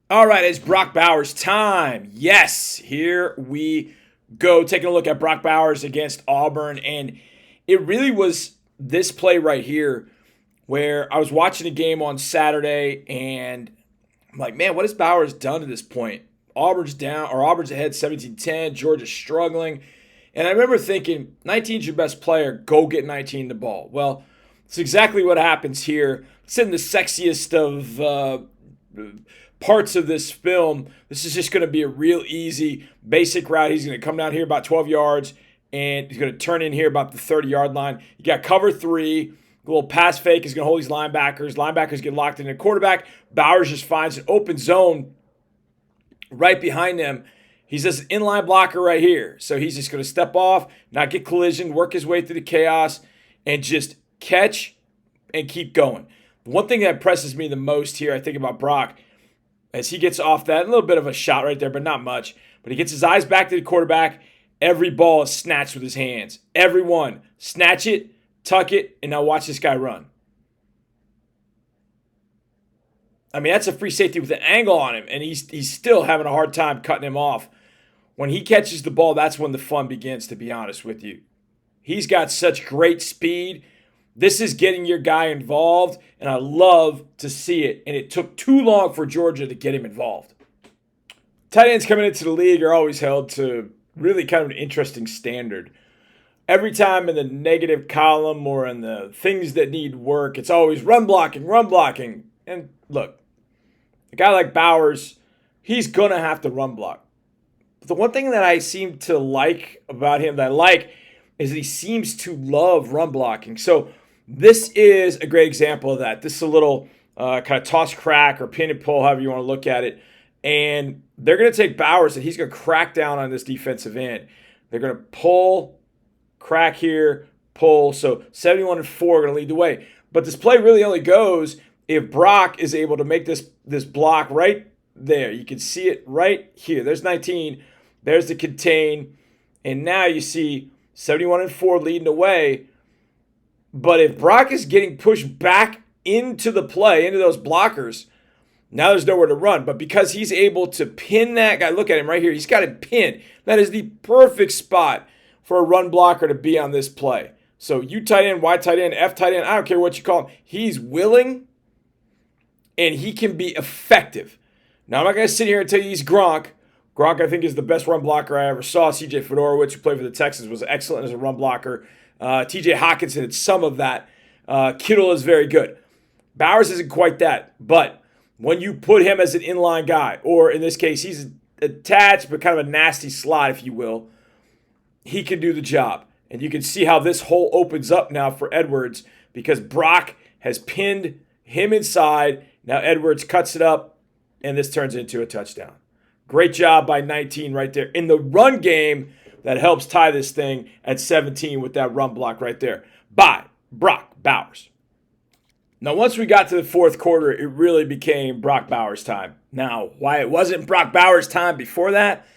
All right, it's Brock Bowers time. Yes, here we go. Taking a look at Brock Bowers against Auburn. And it really was this play right here where I was watching a game on Saturday and I'm like, man, what has Bowers done to this point? Auburn's down, or Auburn's ahead 17-10. Georgia's struggling. And I remember thinking, 19's your best player. Go get 19 the ball. Well, it's exactly what happens here. It's in the sexiest of parts of this film. This is just going to be a real easy, basic route. He's going to come down here about 12 yards, and he's going to turn in here about the 30-yard line. You got cover three. A little pass fake is going to hold these linebackers. Linebackers get locked in a quarterback. Bowers just finds an open zone right behind them. He's just an inline blocker right here. So he's just going to step off, not get collision, work his way through the chaos, and just catch and keep going. The one thing that impresses me the most here, I think about Brock, as he gets off that, a little bit of a shot right there, but not much. But he gets his eyes back to the quarterback. Every ball is snatched with his hands. Every one. Snatch it, tuck it, and now watch this guy run. I mean, that's a free safety with an angle on him, and he's still having a hard time cutting him off. When he catches the ball, that's when the fun begins, to be honest with you. He's got such great speed. This is getting your guy involved, and I love to see it. And it took too long for Georgia to get him involved. Tight ends coming into the league are always held to really kind of an interesting standard. Every time in the negative column or in the things that need work, it's always run blocking, run blocking. And look, a guy like Bowers, he's going to have to run block. But the one thing that I seem to like about him that I like is that he seems to love run blocking. So this is a great example of that. This is a little kind of toss crack or pin and pull, however you want to look at it. And they're going to take Bowers and he's going to crack down on this defensive end. They're going to pull, crack here, pull. So 71-4 are going to lead the way. But this play really only goes if Brock is able to make this block right there. You can see it right here. There's 19. There's the contain. And now you see 71-4 leading the way. But if Brock is getting pushed back into the play, into those blockers, now there's nowhere to run. But because he's able to pin that guy, look at him right here. He's got it pinned. That is the perfect spot for a run blocker to be on this play. So U tight end, Y tight end, F tight end, I don't care what you call him. He's willing and he can be effective. Now, I'm not going to sit here and tell you he's Gronk. Gronk, I think, is the best run blocker I ever saw. C.J. Fedorowicz, who played for the Texans, was excellent as a run blocker. T.J. Hawkinson had some of that. Kittle is very good. Bowers isn't quite that. But when you put him as an inline guy, or in this case, he's attached but kind of a nasty slot, if you will, he can do the job. And you can see how this hole opens up now for Edwards because Brock has pinned him inside. Now Edwards cuts it up, and this turns into a touchdown. Great job by 19 right there. In the run game, that helps tie this thing at 17 with that run block right there by Brock Bowers. Now, once we got to the fourth quarter, it really became Brock Bowers time. Now, why it wasn't Brock Bowers time before that,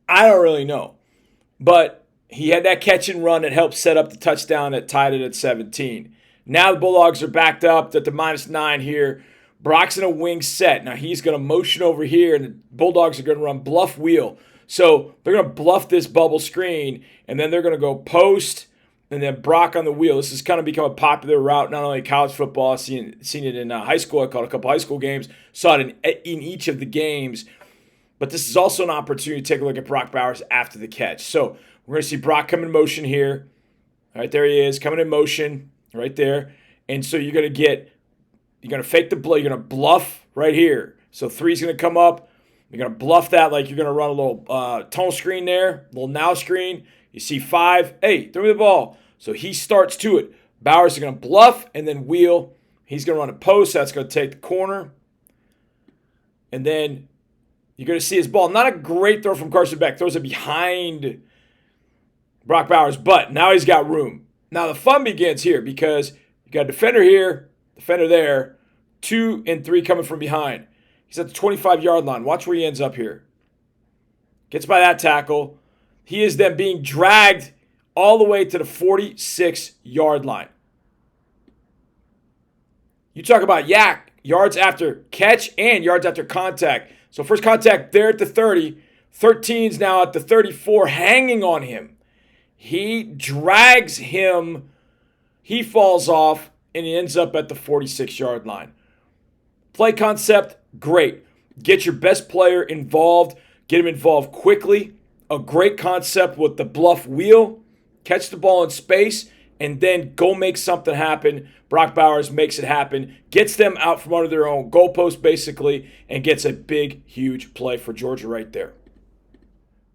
I don't really know. But he had that catch and run that helped set up the touchdown that tied it at 17. Now the Bulldogs are backed up at the -9 here. Brock's in a wing set. Now he's going to motion over here, and the Bulldogs are going to run bluff wheel. So they're going to bluff this bubble screen, and then they're going to go post, and then Brock on the wheel. This has kind of become a popular route, not only in college football. I've seen it in high school. I caught a couple high school games. Saw it in each of the games. But this is also an opportunity to take a look at Brock Bowers after the catch. So we're going to see Brock come in motion here. All right, there he is, coming in motion right there. And so you're going to fake the blow. You're going to bluff right here. So 3's going to come up. You're going to bluff that like you're going to run a little tunnel screen there, a little now screen. You see 5. Hey, throw me the ball. So he starts to it. Bowers is going to bluff and then wheel. He's going to run a post. That's going to take the corner. And then you're going to see his ball. Not a great throw from Carson Beck. Throws it behind Brock Bowers, but now he's got room. Now the fun begins here because you got a defender here, defender there, 2 and 3 coming from behind. He's at the 25-yard line. Watch where he ends up here. Gets by that tackle. He is then being dragged all the way to the 46-yard line. You talk about yak, yards after catch and yards after contact. So first contact there at the 30. 13's now at the 34, hanging on him. He drags him. He falls off, and he ends up at the 46-yard line. Play concept, great. Get your best player involved. Get him involved quickly. A great concept with the bluff wheel. Catch the ball in space, and then go make something happen. Brock Bowers makes it happen. Gets them out from under their own goalpost, basically, and gets a big, huge play for Georgia right there.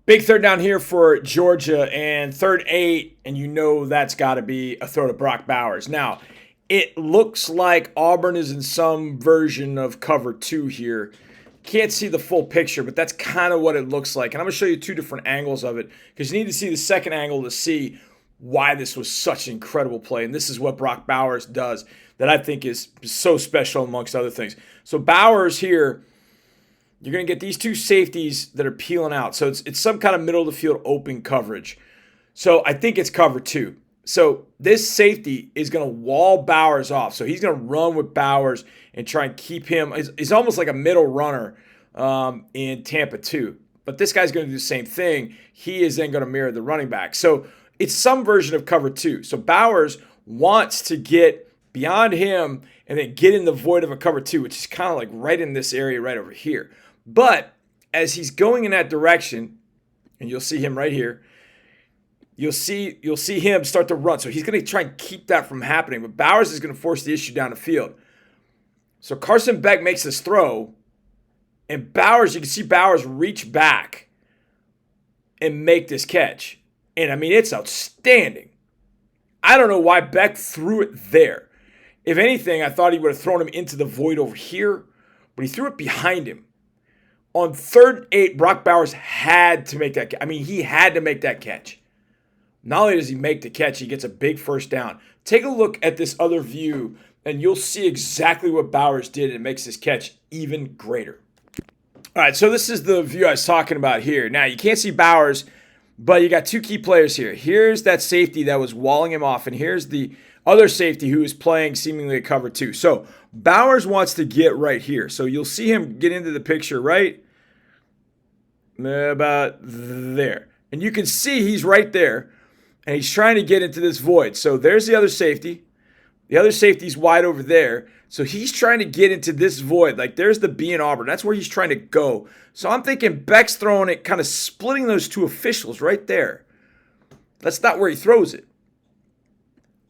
Big third down here for Georgia, and 3rd and 8, and you know that's got to be a throw to Brock Bowers. Now, it looks like Auburn is in some version of cover 2 here. Can't see the full picture, but that's kind of what it looks like. And I'm going to show you 2 different angles of it because you need to see the second angle to see why this was such an incredible play. And this is what Brock Bowers does that I think is so special amongst other things. So Bowers here, you're going to get these 2 safeties that are peeling out. So it's some kind of middle of the field open coverage. So I think it's cover 2. So this safety is going to wall Bowers off. So he's going to run with Bowers and try and keep him. He's almost like a middle runner in Tampa 2. But this guy's going to do the same thing. He is then going to mirror the running back. So it's some version of cover 2. So Bowers wants to get beyond him and then get in the void of a cover 2, which is kind of like right in this area right over here. But as he's going in that direction, and you'll see him right here, you'll see him start to run. So he's going to try and keep that from happening. But Bowers is going to force the issue down the field. So Carson Beck makes this throw, and Bowers, you can see Bowers reach back and make this catch. And, I mean, it's outstanding. I don't know why Beck threw it there. If anything, I thought he would have thrown him into the void over here, but he threw it behind him. On 3rd and 8, Brock Bowers had to make that catch. I mean, he had to make that catch. Not only does he make the catch, he gets a big first down. Take a look at this other view, and you'll see exactly what Bowers did, and it makes this catch even greater. All right, so this is the view I was talking about here. Now, you can't see Bowers, but you got 2 key players here. Here's that safety that was walling him off, and here's the other safety who is playing seemingly a cover 2. So Bowers wants to get right here. So you'll see him get into the picture right about there. And you can see he's right there, and he's trying to get into this void. So there's the other safety. The other safety's wide over there. So he's trying to get into this void. Like there's the B in Auburn. That's where he's trying to go. So I'm thinking Beck's throwing it, kind of splitting those 2 officials right there. That's not where he throws it.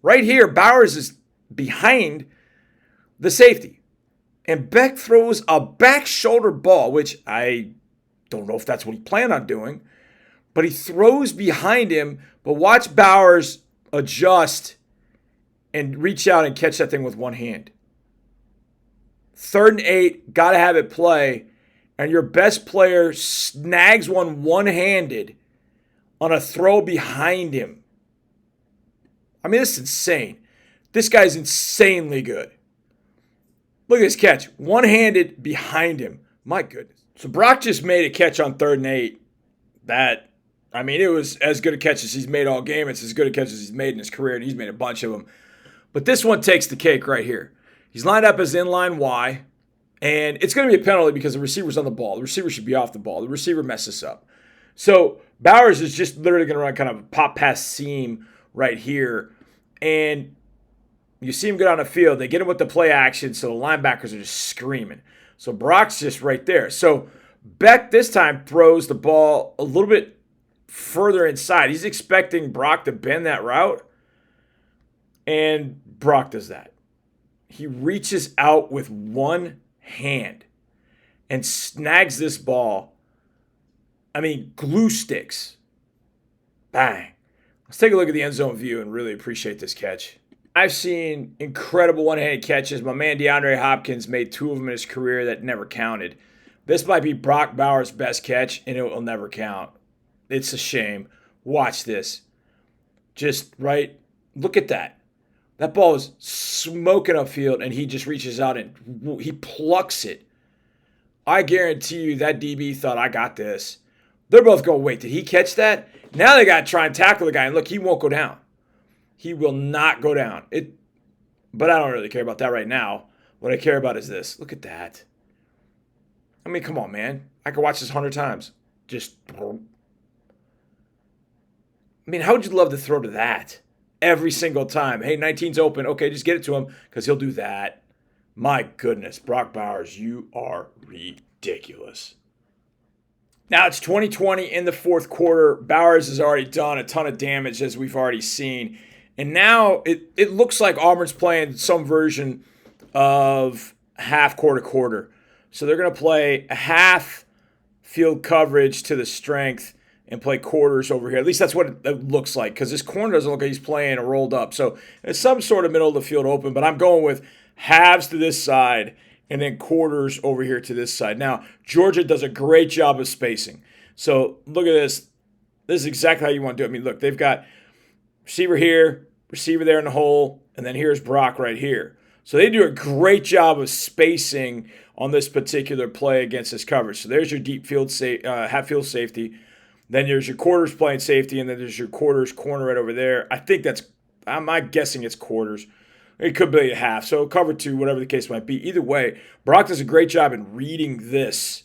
Right here, Bowers is behind the safety. And Beck throws a back shoulder ball, which I don't know if that's what he planned on doing. But he throws behind him. But watch Bowers adjust and reach out and catch that thing with one hand. 3rd and 8, got to have it play. And your best player snags one-handed on a throw behind him. I mean, this is insane. This guy's insanely good. Look at this catch. One-handed behind him. My goodness. So Brock just made a catch on 3rd and 8. That, I mean, it was as good a catch as he's made all game. It's as good a catch as he's made in his career, and he's made a bunch of them. But this one takes the cake right here. He's lined up as inline Y, and it's going to be a penalty because the receiver's on the ball. The receiver should be off the ball. The receiver messes up. So Bowers is just literally going to run kind of a pop-pass seam right here, and you see him get on the field. They get him with the play action, so the linebackers are just screaming. So Brock's just right there. So Beck this time throws the ball a little bit further inside. He's expecting Brock to bend that route, and Brock does that. He reaches out with one hand and snags this ball. I mean, glue sticks. Bang. Let's take a look at the end zone view and really appreciate this catch. I've seen incredible one-handed catches. My man DeAndre Hopkins made 2 of them in his career that never counted. This might be Brock Bowers' best catch, and it will never count. It's a shame. Watch this. Just right. Look at that. That ball is smoking upfield, and he just reaches out and he plucks it. I guarantee you that DB thought, I got this. They're both going, wait, did he catch that? Now they got to try and tackle the guy, and look, he won't go down. He will not go down. But I don't really care about that right now. What I care about is this. Look at that. I mean, come on, man. I could watch this 100 times. Just, I mean, how would you love to throw to that every single time? Hey, 19's open. Okay, just get it to him because he'll do that. My goodness, Brock Bowers, you are ridiculous. Now it's 2020 in the fourth quarter. Bowers has already done a ton of damage, as we've already seen. And now it looks like Auburn's playing some version of half quarter. So they're going to play a half field coverage to the strength and play quarters over here. At least that's what it looks like, because this corner doesn't look like he's playing a rolled up. So it's some sort of middle of the field open, but I'm going with halves to this side and then quarters over here to this side. Now, Georgia does a great job of spacing. So look at this. This is exactly how you want to do it. I mean, look, they've got receiver here, receiver there in the hole, and then here's Brock right here. So they do a great job of spacing on this particular play against this coverage. So there's your deep field half field safety. Then there's your quarters playing safety, and then there's your quarters corner right over there. I think I'm guessing it's quarters. It could be a half. So cover two, whatever the case might be. Either way, Brock does a great job in reading this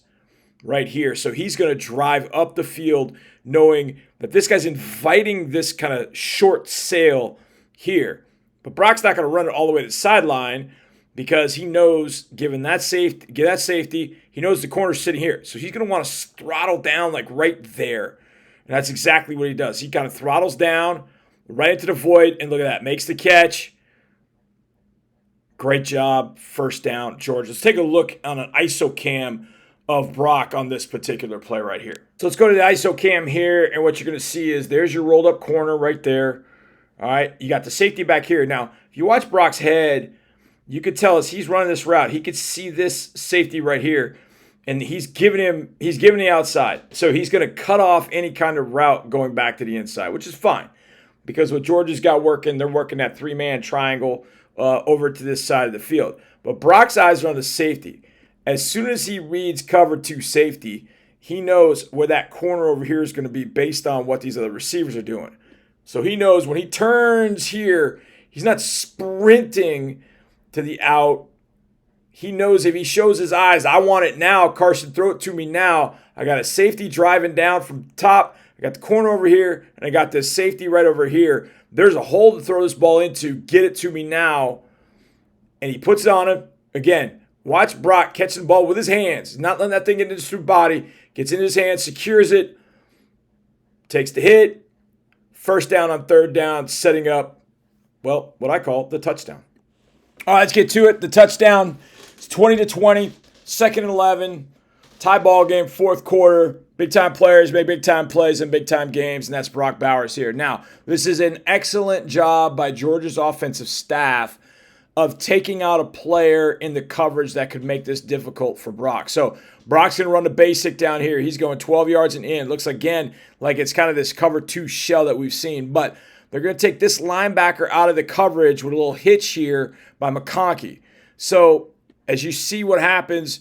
right here. So he's going to drive up the field knowing that this guy's inviting this kind of short sail here. But Brock's not going to run it all the way to the sideline because he knows, given that safety, he knows the corner's sitting here. So he's going to want to throttle down like right there. And that's exactly what he does. He kind of throttles down right into the void, and look at that. Makes the catch. Great job. First down, Georgia. Let's take a look on an ISO cam of Brock on this particular play right here. So let's go to the ISO cam here, and what you're going to see is there's your rolled up corner right there. All right, you got the safety back here. Now, if you watch Brock's head, you could tell as he's running this route, he could see this safety right here, and he's giving the outside. So he's going to cut off any kind of route going back to the inside, which is fine because what Georgia's got working, they're working that three-man triangle over to this side of the field. But Brock's eyes are on the safety. As soon as he reads cover two safety, he knows where that corner over here is going to be based on what these other receivers are doing. So he knows when he turns here, he's not sprinting to the out. He knows if he shows his eyes, I want it now, Carson, throw it to me now. I got a safety driving down from top. I got the corner over here, and I got this safety right over here. There's a hole to throw this ball into. Get it to me now. And he puts it on him. Again, watch Brock catching the ball with his hands. Not letting that thing get into his body. Gets in his hands, secures it, takes the hit. First down on third down, setting up, well, what I call the touchdown. All right, let's get to it. The touchdown. It's 20-20, second and 11. Tie ball game, fourth quarter. Big-time players make big-time plays in big-time games, and that's Brock Bowers here. Now, this is an excellent job by Georgia's offensive staff of taking out a player in the coverage that could make this difficult for Brock. So Brock's going to run the basic down here. He's going 12 yards and in. Looks, again, like it's kind of this cover two shell that we've seen. But they're going to take this linebacker out of the coverage with a little hitch here by McConkey. So as you see what happens,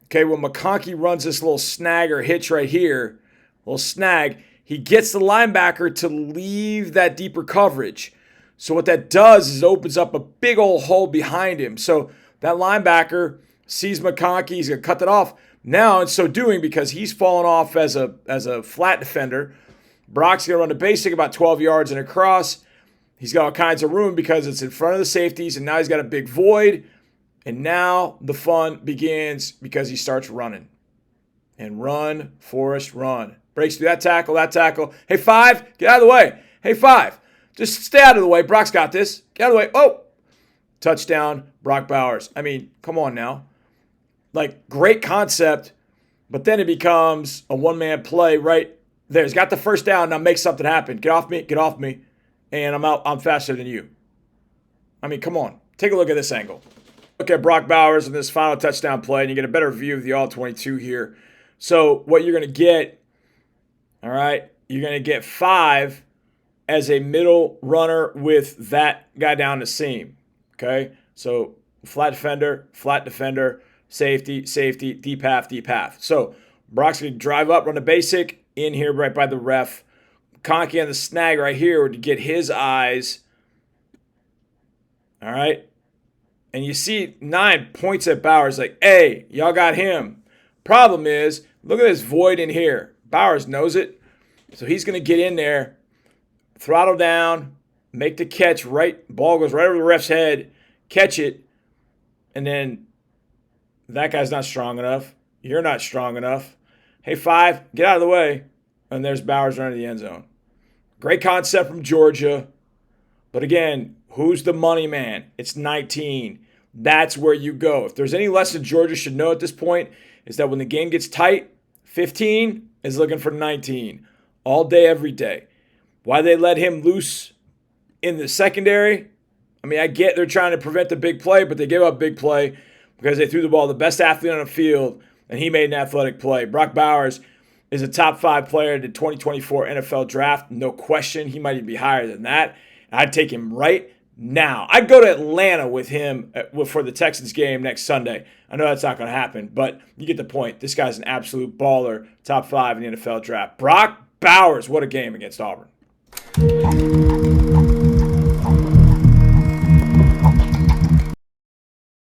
okay, when McConkey runs this little snag or hitch right here, little snag, he gets the linebacker to leave that deeper coverage. So what that does is it opens up a big old hole behind him. So that linebacker sees McConkey, he's going to cut that off. Now, in so doing, because he's fallen off as a flat defender, Brock's going to run the basic about 12 yards and across. He's got all kinds of room because it's in front of the safeties, and now he's got a big void. And now the fun begins because he starts running. And run, Forrest, run. Breaks through that tackle. Hey, 5, get out of the way. Hey, 5. Just stay out of the way. Brock's got this. Get out of the way. Oh! Touchdown, Brock Bowers. I mean, come on now. Like, great concept, but then it becomes a one-man play right there. He's got the first down. Now make something happen. Get off me, and I'm out. I'm faster than you. I mean, come on. Take a look at this angle. Look at Brock Bowers in this final touchdown play, and you get a better view of the all-22 here. So what you're going to get, all right, you're going to get 5 as a middle runner with that guy down the seam, okay? So flat defender, safety, deep half. So Brock's going to drive up, run the basic, in here right by the ref. Conky on the snag right here to get his eyes, all right? And you see 9 points at Bowers like, hey, y'all got him. Problem is, look at this void in here. Bowers knows it. So he's going to get in there, throttle down, make the catch, ball goes right over the ref's head, catch it, and then that guy's not strong enough. You're not strong enough. Hey, 5, get out of the way. And there's Bowers running the end zone. Great concept from Georgia. But again, who's the money man? It's 19. That's where you go. If there's any lesson Georgia should know at this point, is that when the game gets tight, 15 is looking for 19 all day, every day. Why they let him loose in the secondary? I mean, I get they're trying to prevent the big play, but they gave up big play because they threw the ball to the best athlete on the field, and he made an athletic play. Brock Bowers is a top 5 player in the 2024 NFL draft. No question. He might even be higher than that. I'd take him right now. I'd go to Atlanta with him for the Texans game next Sunday. I know that's not going to happen, but you get the point. This guy's an absolute baller, top 5 in the NFL draft. Brock Bowers, what a game against Auburn.